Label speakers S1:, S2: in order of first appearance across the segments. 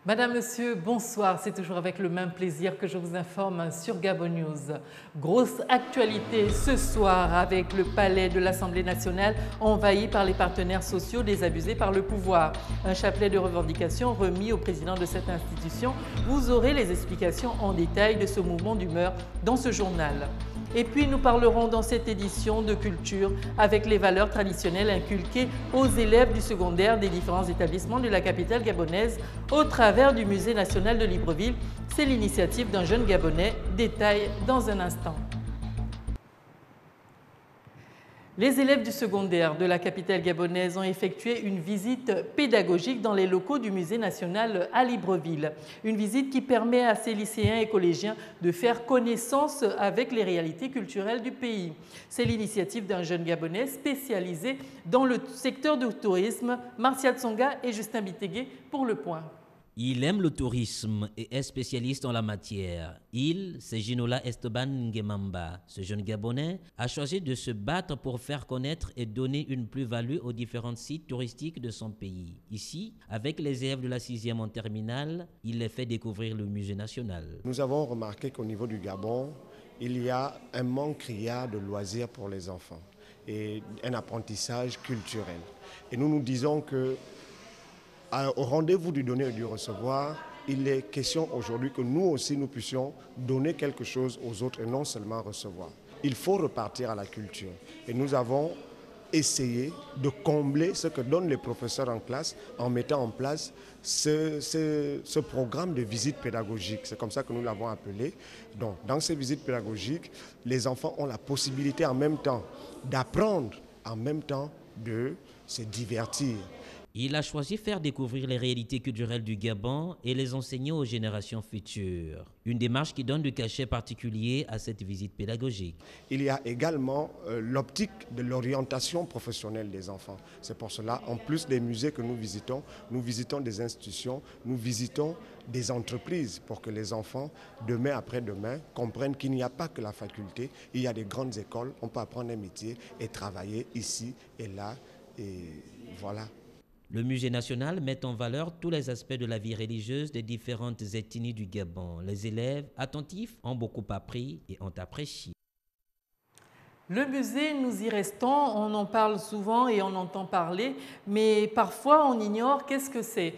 S1: Madame, Monsieur, bonsoir. C'est toujours avec le même plaisir que je vous informe sur Gabon News. Grosse actualité ce soir avec le palais de l'Assemblée nationale envahi par les partenaires sociaux désabusés par le pouvoir. Un chapelet de revendications remis au président de cette institution. Vous aurez les explications en détail de ce mouvement d'humeur dans ce journal. Et puis nous parlerons dans cette édition de culture avec les valeurs traditionnelles inculquées aux élèves du secondaire des différents établissements de la capitale gabonaise au travers du Musée national de Libreville. C'est l'initiative d'un jeune Gabonais. Détail dans un instant. Les élèves du secondaire de la capitale gabonaise ont effectué une visite pédagogique dans les locaux du Musée national à Libreville. Une visite qui permet à ces lycéens et collégiens de faire connaissance avec les réalités culturelles du pays. C'est l'initiative d'un jeune Gabonais spécialisé dans le secteur du tourisme, Martial Tsonga et Justin Bitegué pour Le Point.
S2: Il aime le tourisme et est spécialiste en la matière. C'est Ginola Esteban Ngemamba. Ce jeune Gabonais a choisi de se battre pour faire connaître et donner une plus-value aux différents sites touristiques de son pays. Ici, avec les élèves de la 6e en terminale, il les fait découvrir le musée national.
S3: Nous avons remarqué qu'au niveau du Gabon, il y a un manque criard de loisirs pour les enfants et un apprentissage culturel. Et nous nous disons que au rendez-vous du donner et du recevoir, il est question aujourd'hui que nous aussi nous puissions donner quelque chose aux autres et non seulement recevoir. Il faut repartir à la culture et nous avons essayé de combler ce que donnent les professeurs en classe en mettant en place ce programme de visite pédagogique. C'est comme ça que nous l'avons appelé. Donc, dans ces visites pédagogiques, les enfants ont la possibilité en même temps d'apprendre, en même temps de se divertir.
S2: Il a choisi de faire découvrir les réalités culturelles du Gabon et les enseigner aux générations futures. Une démarche qui donne du cachet particulier à cette visite pédagogique.
S3: Il y a également l'optique de l'orientation professionnelle des enfants. C'est pour cela, en plus des musées que nous visitons des institutions, nous visitons des entreprises pour que les enfants, demain après-demain, comprennent qu'il n'y a pas que la faculté, il y a des grandes écoles, on peut apprendre un métier et travailler ici et là, et voilà.
S2: Le musée national met en valeur tous les aspects de la vie religieuse des différentes ethnies du Gabon. Les élèves attentifs ont beaucoup appris et ont apprécié.
S1: Le musée, nous y restons, on en parle souvent et on entend parler, mais parfois on ignore qu'est-ce que c'est.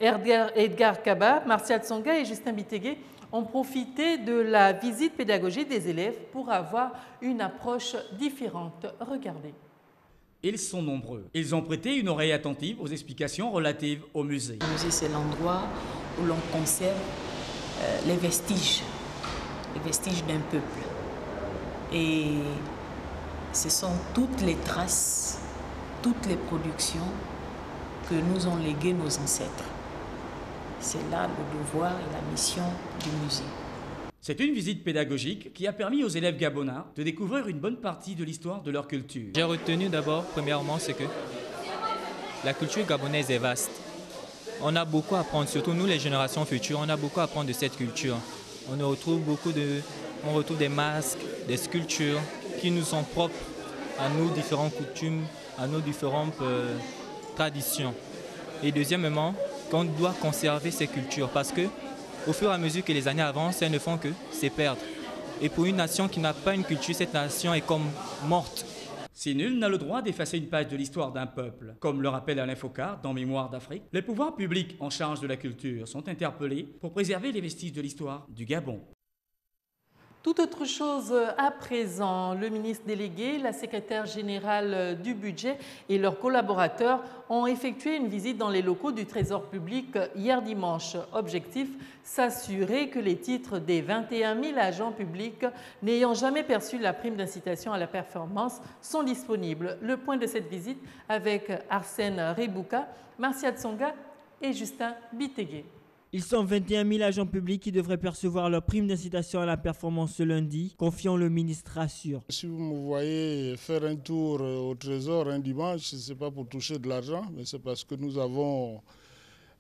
S1: Edgar Kaba, Martial Tsonga et Justin Bitegué ont profité de la visite pédagogique des élèves pour avoir une approche différente. Regardez.
S4: Ils sont nombreux. Ils ont prêté une oreille attentive aux explications relatives au musée.
S5: Le musée, c'est l'endroit où l'on conserve les vestiges d'un peuple. Et ce sont toutes les traces, toutes les productions que nous ont léguées nos ancêtres. C'est là le devoir et la mission du musée.
S4: C'est une visite pédagogique qui a permis aux élèves gabonais de découvrir une bonne partie de l'histoire de leur culture.
S6: J'ai retenu d'abord, premièrement, c'est que la culture gabonaise est vaste. On a beaucoup à apprendre, surtout nous les générations futures, on a beaucoup à apprendre de cette culture. On retrouve des masques, des sculptures qui nous sont propres à nos différentes coutumes, à nos différentes traditions. Et deuxièmement, qu'on doit conserver ces cultures parce que au fur et à mesure que les années avancent, elles ne font que se perdre. Et pour une nation qui n'a pas une culture, cette nation est comme morte.
S4: Si nul n'a le droit d'effacer une page de l'histoire d'un peuple, comme le rappelle Alain Focard dans Mémoire d'Afrique, les pouvoirs publics en charge de la culture sont interpellés pour préserver les vestiges de l'histoire du Gabon.
S1: Tout autre chose à présent, le ministre délégué, la secrétaire générale du budget et leurs collaborateurs ont effectué une visite dans les locaux du Trésor public hier dimanche. Objectif, s'assurer que les titres des 21 000 agents publics n'ayant jamais perçu la prime d'incitation à la performance sont disponibles. Le point de cette visite avec Arsène Rebouka, Martial Tsonga et Justin Bitegué.
S7: Ils sont 21 000 agents publics qui devraient percevoir leur prime d'incitation à la performance ce lundi, confiant le ministre rassure.
S8: Si vous me voyez faire un tour au Trésor un dimanche, ce n'est pas pour toucher de l'argent, mais c'est parce que nous avons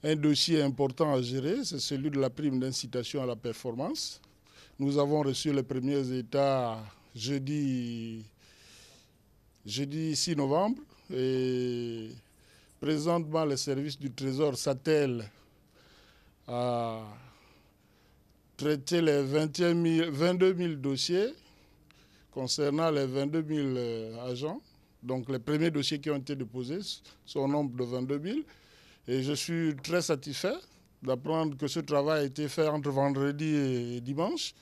S8: un dossier important à gérer, c'est celui de la prime d'incitation à la performance. Nous avons reçu les premiers états jeudi 6 novembre et présentement les services du Trésor s'attellent a traité les 22 000 dossiers concernant les 22 000 agents. Donc les premiers dossiers qui ont été déposés sont au nombre de 22 000. Et je suis très satisfait d'apprendre que ce travail a été fait entre vendredi et dimanche.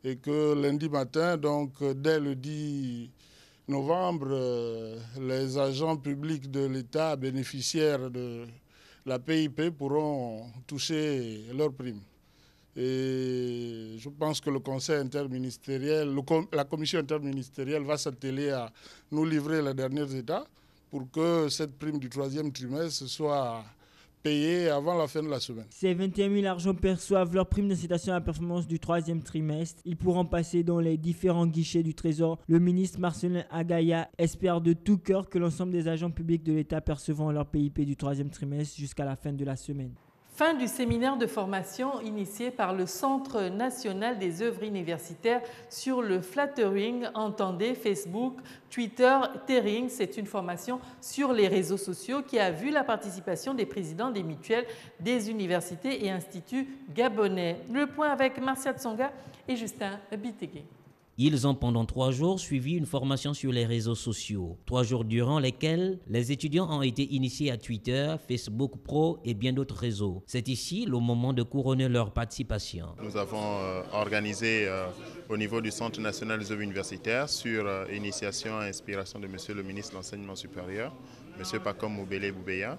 S8: Et que lundi matin, donc dès le 10 novembre, les agents publics de l'État bénéficiaires de la PIP pourront toucher leurs primes. Et je pense que le conseil interministériel, la commission interministérielle va s'atteler à nous livrer les derniers états pour que cette prime du 3e trimestre soit payée avant la fin de la semaine.
S7: Ces 21 000 agents perçoivent leur prime d'incitation à la performance du 3e trimestre. Ils pourront passer dans les différents guichets du Trésor. Le ministre Marcelin Agaya espère de tout cœur que l'ensemble des agents publics de l'État percevront leur PIP du 3e trimestre jusqu'à la fin de la semaine.
S1: Fin du séminaire de formation initié par le Centre national des œuvres universitaires sur le flattering, entendez Facebook, Twitter, Tering. C'est une formation sur les réseaux sociaux qui a vu la participation des présidents des mutuelles, des universités et instituts gabonais. Le point avec Marcia Tsonga et Justin Bitegué.
S2: Ils ont pendant 3 jours suivi une formation sur les réseaux sociaux. 3 jours durant lesquels les étudiants ont été initiés à Twitter, Facebook Pro et bien d'autres réseaux. C'est ici le moment de couronner leur participation.
S9: Nous avons organisé au niveau du Centre national des œuvres universitaires sur initiation et inspiration de Monsieur le ministre de l'Enseignement supérieur, M. Pakom Moubele Boubeya,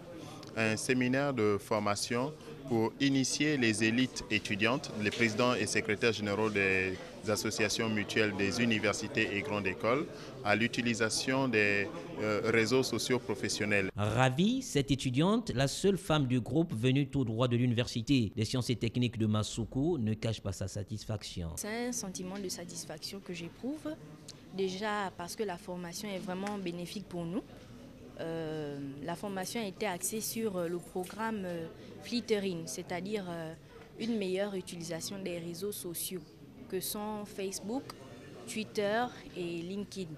S9: un séminaire de formation pour initier les élites étudiantes, les présidents et secrétaires généraux des associations mutuelles des universités et grandes écoles à l'utilisation des réseaux sociaux professionnels.
S2: Ravie, cette étudiante, la seule femme du groupe venue tout droit de l'Université des sciences et techniques de Masuku, ne cache pas sa satisfaction.
S10: C'est un sentiment de satisfaction que j'éprouve, déjà parce que la formation est vraiment bénéfique pour nous. La formation a été axée sur le programme Flittering, c'est-à-dire une meilleure utilisation des réseaux sociaux que sont Facebook, Twitter et LinkedIn.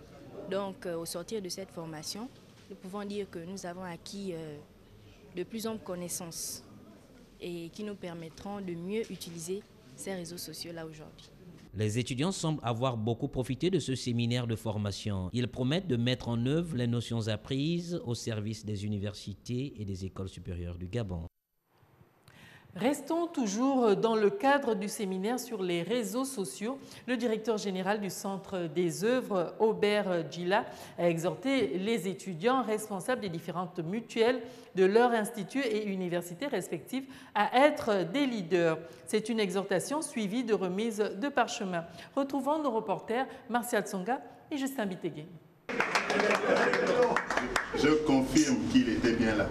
S10: Donc au sortir de cette formation, nous pouvons dire que nous avons acquis de plus amples connaissances et qui nous permettront de mieux utiliser ces réseaux sociaux-là aujourd'hui.
S2: Les étudiants semblent avoir beaucoup profité de ce séminaire de formation. Ils promettent de mettre en œuvre les notions apprises au service des universités et des écoles supérieures du Gabon.
S1: Restons toujours dans le cadre du séminaire sur les réseaux sociaux. Le directeur général du Centre des œuvres, Aubert Djila, a exhorté les étudiants responsables des différentes mutuelles de leur institut et universités respectives à être des leaders. C'est une exhortation suivie de remise de parchemin. Retrouvons nos reporters Marcia Tsonga et Justin Bitegué.
S9: Je confirme qu'il était bien là.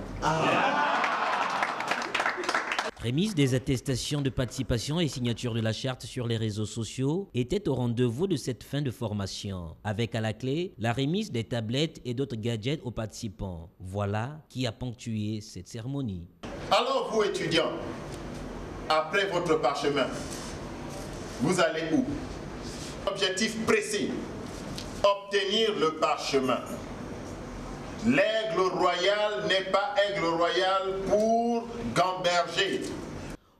S2: Remise des attestations de participation et signature de la charte sur les réseaux sociaux était au rendez-vous de cette fin de formation, avec à la clé la remise des tablettes et d'autres gadgets aux participants. Voilà qui a ponctué cette cérémonie.
S9: Alors vous étudiants, après votre parchemin, vous allez où? Objectif précis, obtenir le parchemin. L'aigle royal n'est pas aigle royal pour gamberger.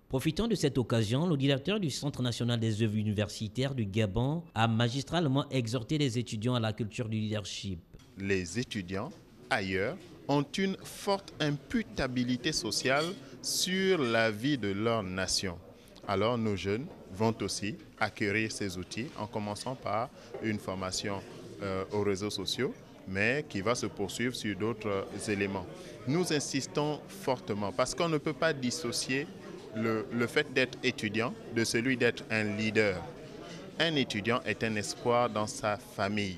S2: Profitant de cette occasion, le directeur du Centre national des œuvres universitaires du Gabon a magistralement exhorté les étudiants à la culture du leadership.
S9: Les étudiants, ailleurs, ont une forte imputabilité sociale sur la vie de leur nation. Alors nos jeunes vont aussi acquérir ces outils en commençant par une formation aux réseaux sociaux, mais qui va se poursuivre sur d'autres éléments. Nous insistons fortement parce qu'on ne peut pas dissocier le fait d'être étudiant de celui d'être un leader. Un étudiant est un espoir dans sa famille.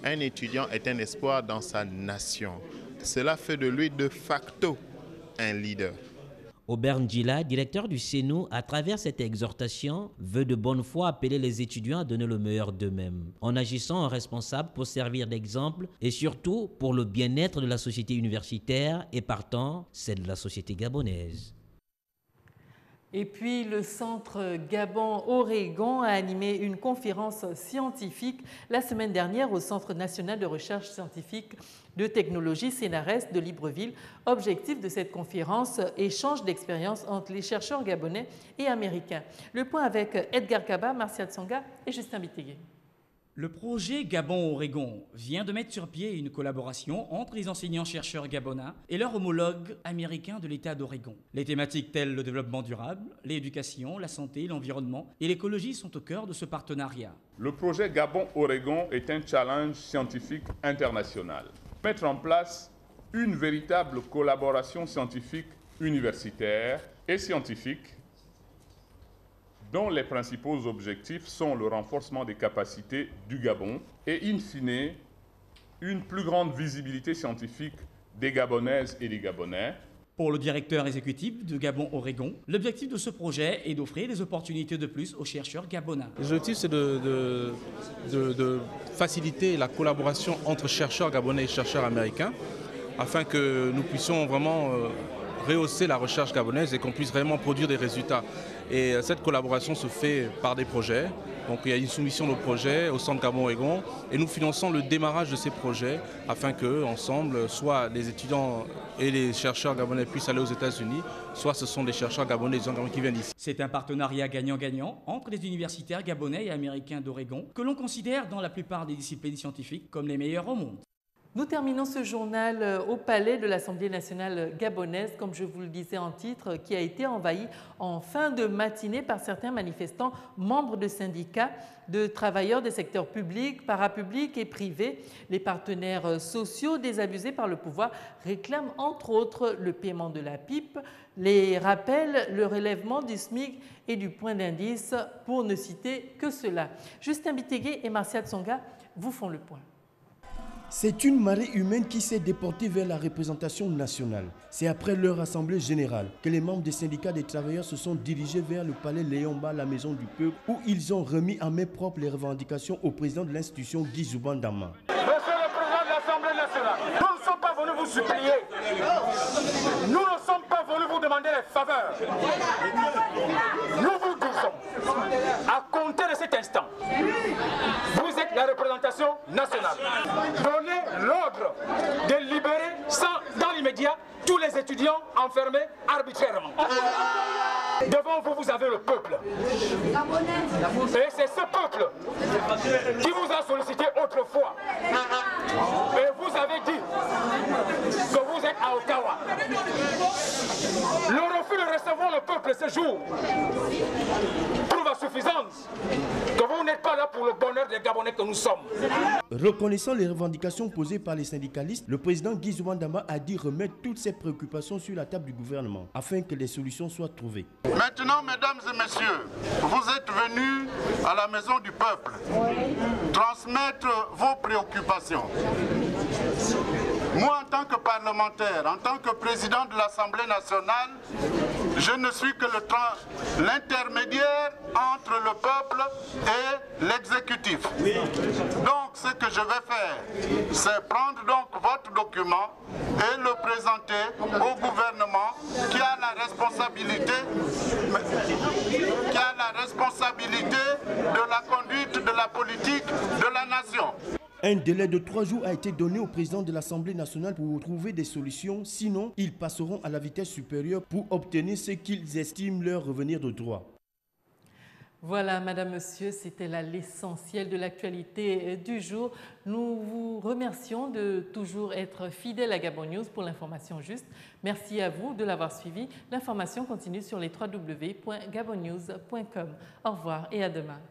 S9: Un étudiant est un espoir dans sa nation. Cela fait de lui de facto un leader.
S2: Aubert Djila, directeur du CENU, à travers cette exhortation, veut de bonne foi appeler les étudiants à donner le meilleur d'eux-mêmes, en agissant en responsable pour servir d'exemple et surtout pour le bien-être de la société universitaire et partant, celle de la société gabonaise.
S1: Et puis, le Centre Gabon-Oregon a animé une conférence scientifique la semaine dernière au Centre national de recherche scientifique de technologie CNRS de Libreville. Objectif de cette conférence, échange d'expériences entre les chercheurs gabonais et américains. Le point avec Edgar Kaba, Marcia Tsonga et Justin Bitégué.
S4: Le projet Gabon-Oregon vient de mettre sur pied une collaboration entre les enseignants-chercheurs gabonais et leurs homologues américains de l'État d'Oregon. Les thématiques telles le développement durable, l'éducation, la santé, l'environnement et l'écologie sont au cœur de ce partenariat.
S11: Le projet Gabon-Oregon est un challenge scientifique international. Mettre en place une véritable collaboration scientifique universitaire et scientifique dont les principaux objectifs sont le renforcement des capacités du Gabon et, in fine, une plus grande visibilité scientifique des Gabonaises et des Gabonais.
S4: Pour le directeur exécutif de Gabon-Oregon, l'objectif de ce projet est d'offrir des opportunités de plus aux chercheurs gabonais.
S12: L'objectif, c'est de faciliter la collaboration entre chercheurs gabonais et chercheurs américains afin que nous puissions vraiment rehausser la recherche gabonaise et qu'on puisse vraiment produire des résultats. Et cette collaboration se fait par des projets. Donc il y a une soumission de projets au Centre Gabon-Oregon et nous finançons le démarrage de ces projets afin que, ensemble, soit les étudiants et les chercheurs gabonais puissent aller aux États-Unis, soit ce sont des chercheurs gabonais qui viennent ici.
S4: C'est un partenariat gagnant-gagnant entre les universitaires gabonais et américains d'Oregon que l'on considère dans la plupart des disciplines scientifiques comme les meilleurs au monde.
S1: Nous terminons ce journal au palais de l'Assemblée nationale gabonaise, comme je vous le disais en titre, qui a été envahi en fin de matinée par certains manifestants, membres de syndicats, de travailleurs des secteurs publics, parapublics et privés. Les partenaires sociaux désabusés par le pouvoir réclament entre autres le paiement de la pipe, les rappels, le relèvement du SMIC et du point d'indice, pour ne citer que cela. Justin Bitégué et Marcia Tsonga vous font le point.
S13: C'est une marée humaine qui s'est déportée vers la représentation nationale. C'est après leur assemblée générale que les membres des syndicats des travailleurs se sont dirigés vers le palais Léon-Mba, la maison du peuple, où ils ont remis en main propre les revendications au président de l'institution, Guy Zouban Dama.
S14: Monsieur le président de l'Assemblée nationale, nous ne sommes pas venus vous supplier. Nous ne sommes pas venus vous demander des faveurs. Nous vous disons, à compter de cet instant, vous êtes la représentation nationale. Donnez l'ordre de libérer dans l'immédiat tous les étudiants enfermés arbitrairement. Devant vous, vous avez le peuple. Et c'est ce peuple qui vous a sollicité autrefois. Et vous avez dit que vous êtes à Ottawa. Le refus de recevoir le peuple ce jour prouve à suffisance que vous n'êtes pas là pour le bonheur des Gabonais que nous sommes.
S13: Reconnaissant les revendications posées par les syndicalistes, le président Guy Zouban Dama a dit remettre toutes ses préoccupations sur la table du gouvernement afin que les solutions soient trouvées.
S15: Maintenant, mesdames et messieurs, vous êtes venus à la maison du peuple transmettre vos préoccupations. Moi, en tant que parlementaire, en tant que président de l'Assemblée nationale, je ne suis que l'intermédiaire entre le peuple et l'exécutif. Donc, ce que je vais faire, c'est prendre donc votre document et le présenter au gouvernement qui a la responsabilité de la conduite de la politique de la nation.
S13: Un délai de 3 jours a été donné au président de l'Assemblée nationale pour trouver des solutions. Sinon, ils passeront à la vitesse supérieure pour obtenir ce qu'ils estiment leur revenir de droit.
S1: Voilà, Madame, Monsieur, c'était là l'essentiel de l'actualité du jour. Nous vous remercions de toujours être fidèles à Gabon News pour l'information juste. Merci à vous de l'avoir suivi. L'information continue sur les www.gabonnews.com. Au revoir et à demain.